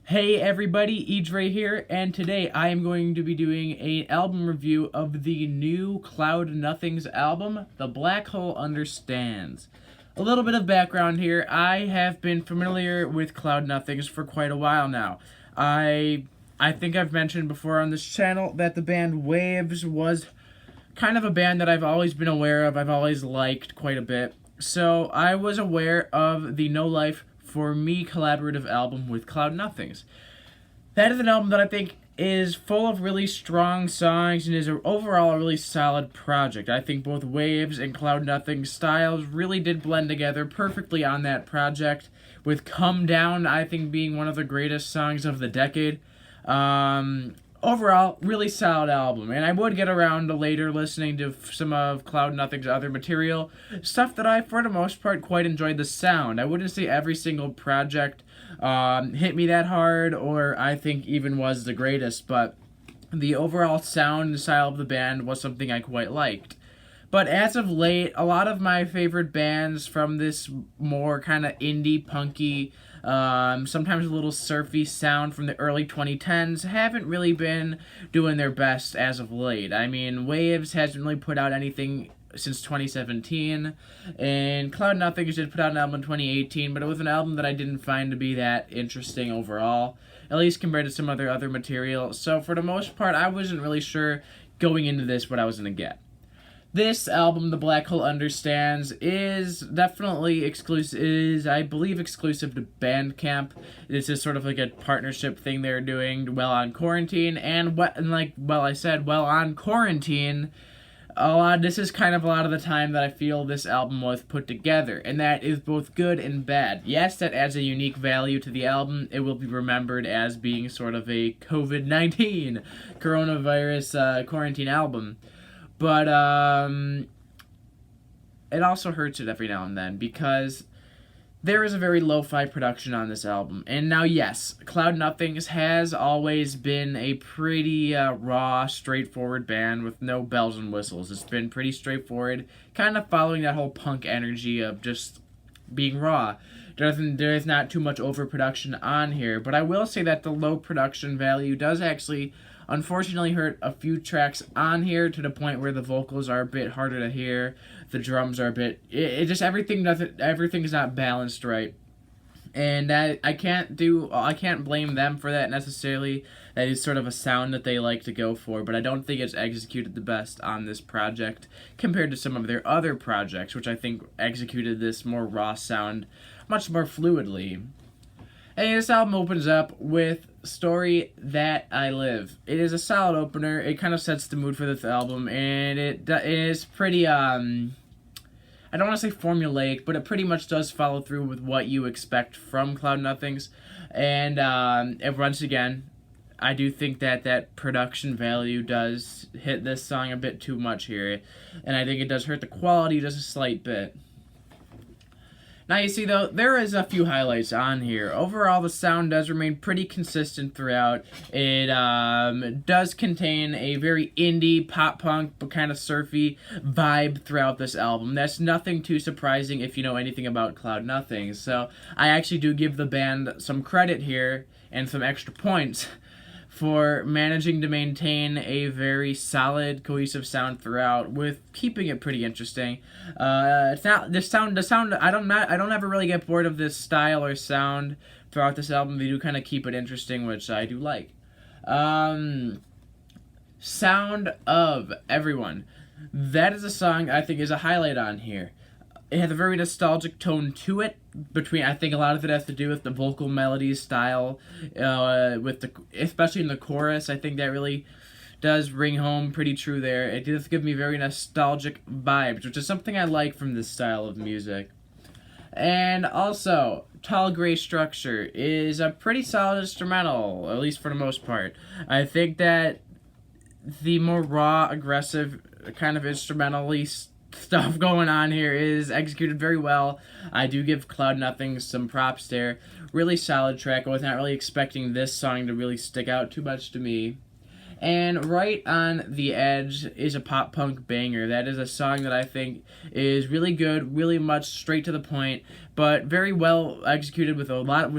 Hey everybody, Edre here, and today I am going to be doing an album review of the new Cloud Nothings album, The Black Hole Understands. A little bit of background here. I have been familiar with Cloud Nothings for quite a while now. I think I've mentioned before on this channel that the band Waves was kind of a band that I've always been aware of. I've always liked quite a bit. So I was aware of the No Life for Me collaborative album with Cloud Nothings. That is an album that I think is full of really strong songs and is overall a really solid project. I think both Waves and Cloud Nothings styles really did blend together perfectly on that project, with Come Down, I think, being one of the greatest songs of the decade. Overall, really solid album, and I would get around to later listening to some of Cloud Nothing's other material, stuff that I, for the most part, quite enjoyed the sound. I wouldn't say every single project hit me that hard, or I think even was the greatest, but the overall sound and style of the band was something I quite liked. But as of late, a lot of my favorite bands from this more kind of indie, punky, sometimes a little surfy sound from the early 2010s haven't really been doing their best as of late. I mean, Waves hasn't really put out anything since 2017, and Cloud Nothings did put out an album in 2018, but it was an album that I didn't find to be that interesting overall, at least compared to some other material. So for the most part, I wasn't really sure going into this what I was going to get. This album, The Black Hole Understands, is definitely exclusive, I believe, exclusive to Bandcamp. This is sort of like a partnership thing they're doing while on quarantine, and while on quarantine, this is kind of a lot of the time that I feel this album was put together, and that is both good and bad. Yes, that adds a unique value to the album. It will be remembered as being sort of a COVID-19 coronavirus quarantine album. But it also hurts it every now and then because there is a very lo-fi production on this album. And now, yes, Cloud Nothings has always been a pretty raw, straightforward band with no bells and whistles. It's been pretty straightforward, kind of following that whole punk energy of just being raw. There is not too much overproduction on here, but I will say that the low production value does actually unfortunately hurt a few tracks on here, to the point where the vocals are a bit harder to hear, the drums are a bit, everything is not balanced right, and that I can't blame them for that necessarily. That is sort of a sound that they like to go for, but I don't think it's executed the best on this project compared to some of their other projects, which I think executed this more raw sound much more fluidly. And this album opens up with Story That I Live. It is a solid opener. It kind of sets the mood for this album, and it is pretty, I don't want to say formulaic, but it pretty much does follow through with what you expect from Cloud Nothings. And once again, I do think that production value does hit this song a bit too much here, and I think it does hurt the quality just a slight bit. Now, you see, though, there is a few highlights on here. Overall, the sound does remain pretty consistent throughout. It does contain a very indie, pop-punk, but kind of surfy vibe throughout this album. That's nothing too surprising if you know anything about Cloud Nothing. So, I actually do give the band some credit here, and some extra points, for managing to maintain a very solid, cohesive sound throughout, with keeping it pretty interesting. It's not the sound. I don't ever really get bored of this style or sound throughout this album. They do kind of keep it interesting, which I do like. Sound of Everyone. That is a song I think is a highlight on here. It has a very nostalgic tone to it. I think a lot of it has to do with the vocal melody style, especially in the chorus. I think that really does ring home pretty true there. It does give me very nostalgic vibes, which is something I like from this style of music. And also, Tall Gray Structure is a pretty solid instrumental, at least for the most part. I think that the more raw, aggressive kind of instrumentally stuff going on here is executed very well. I do give Cloud Nothing some props there. Really solid track. I was not really expecting this song to really stick out too much to me. And Right on the Edge is a pop punk banger. That is a song that I think is really good, really much straight to the point, but very well executed with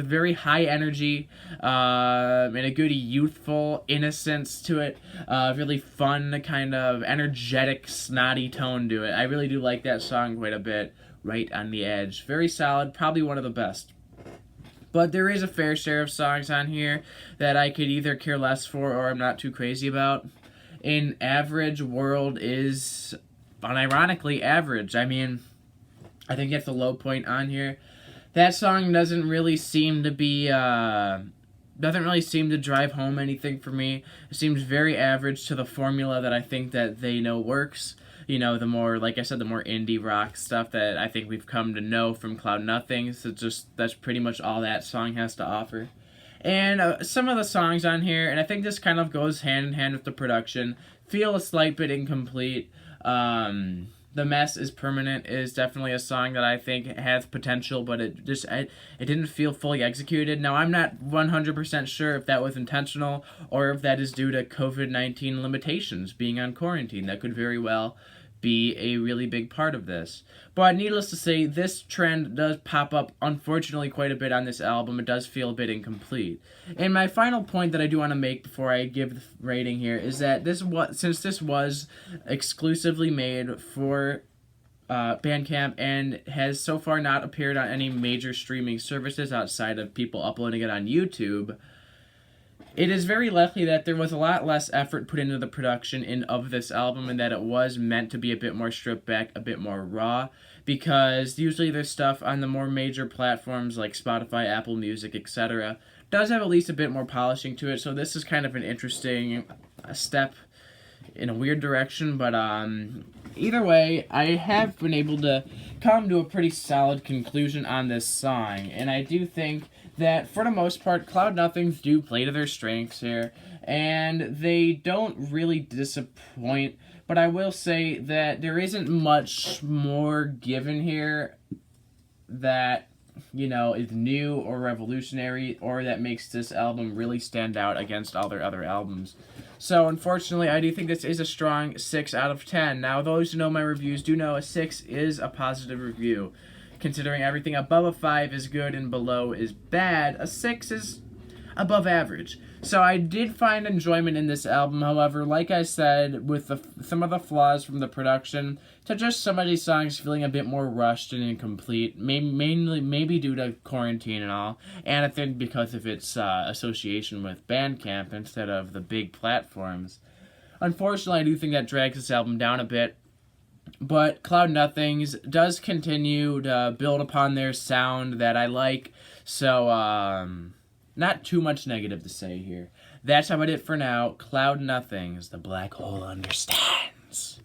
very high energy, and a good youthful innocence to it. Really fun, kind of energetic, snotty tone to it. I really do like that song quite a bit. Right on the Edge. Very solid, probably one of the best. But there is a fair share of songs on here that I could either care less for or I'm not too crazy about. An Average World is unironically average. I mean, I think that's the low point on here. That song doesn't really seem to drive home anything for me. It seems very average to the formula that I think that they know works. You know, the more, like I said, the more indie rock stuff that I think we've come to know from Cloud Nothing. So that's pretty much all that song has to offer. And some of the songs on here, and I think this kind of goes hand in hand with the production, feel a slight bit incomplete. The Mess is Permanent is definitely a song that I think has potential, but it didn't feel fully executed. Now, I'm not 100% sure if that was intentional or if that is due to COVID-19 limitations, being on quarantine. That could very well be a really big part of this. But needless to say, this trend does pop up, unfortunately, quite a bit on this album. It does feel a bit incomplete. And my final point that I do want to make before I give the rating here is that since this was exclusively made for Bandcamp and has so far not appeared on any major streaming services outside of people uploading it on YouTube, it is very likely that there was a lot less effort put into the production of this album and that it was meant to be a bit more stripped back, a bit more raw, because usually their stuff on the more major platforms like Spotify, Apple Music, etc. does have at least a bit more polishing to it, so this is kind of an interesting step in a weird direction, but either way, I have been able to come to a pretty solid conclusion on this song, and I do think that for the most part, Cloud Nothings do play to their strengths here, and they don't really disappoint, but I will say that there isn't much more given here that, you know, is new or revolutionary or that makes this album really stand out against all their other albums. So, unfortunately, I do think this is a strong 6 out of 10. Now, those who know my reviews do know a 6 is a positive review. Considering everything above a 5 is good and below is bad, a 6 is above average. So I did find enjoyment in this album. However, like I said, with some of the flaws from the production, to just some of these songs feeling a bit more rushed and incomplete, maybe due to quarantine and all, and I think because of its association with Bandcamp instead of the big platforms. Unfortunately, I do think that drags this album down a bit. But Cloud Nothings does continue to build upon their sound that I like, so not too much negative to say here. That's about it for now. Cloud Nothings, the black hole understands.